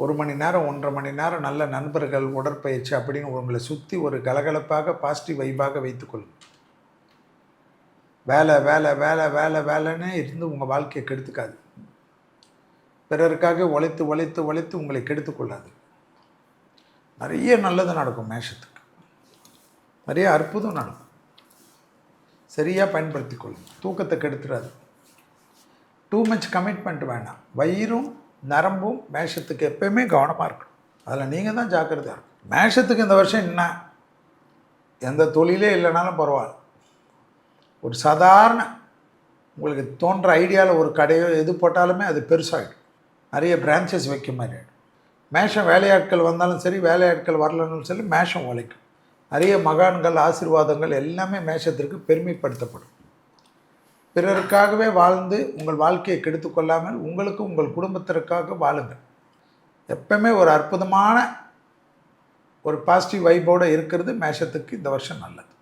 1 மணி நேரம் 1.5 மணி நேரம் நல்ல நண்பர்கள், உடற்பயிற்சி அப்படின்னு உங்களை சுற்றி ஒரு கலகலப்பாக பாசிட்டிவ் வைப்பாக வைத்துக்கொள்ளும். வேலை வேலை வேலை வேலை வேலைன்னே இருந்து உங்கள் வாழ்க்கையை கெடுத்துக்காது. பிறருக்காக உழைத்து உழைத்து உழைத்து உங்களை கெடுத்துக்கொள்ளாது. நிறைய நல்லது நடக்கும் மேஷத்துக்கு. நிறைய அற்புதம் நடக்கும். சரியாக பயன்படுத்தி கொள்ளுங்க. தூக்கத்தை கெடுத்துடாது. டூ மச் கமிட்மெண்ட் வேணாம். வயிறும் நரம்பும் மேஷத்துக்கு எப்போயுமே கவனமாக இருக்கணும். அதில் நீங்கள் தான் ஜாக்கிரதையாக இருக்கும். மேஷத்துக்கு இந்த வருஷம் என்ன, எந்த தொழிலே இல்லைனாலும் பரவாயில்ல, ஒரு சாதாரண உங்களுக்கு தோன்ற ஐடியாவில் ஒரு கடையோ எது போட்டாலுமே அது பெருசாகிடும். நிறைய பிரான்ச்சஸ் வைக்க மாதிரி ஆகிடும். மேஷம் வேலையாட்கள் வந்தாலும் சரி, வேலையாட்கள் வரலன்னு சரி, மேஷம் உழைக்கும். நிறைய மகான்கள், ஆசீர்வாதங்கள் எல்லாமே மேஷத்திற்கு பெருமைப்படுத்தப்படும். பிறருக்காகவே வாழ்ந்து உங்கள் வாழ்க்கையை கெடுத்துக்கொள்ளாமல் உங்களுக்கும் உங்கள் குடும்பத்திற்காக வாழுங்கள். எப்பவுமே ஒரு அற்புதமான ஒரு பாசிட்டிவ் வைப்போடு இருக்கிறது மேஷத்துக்கு இந்த வருஷம் நல்லது.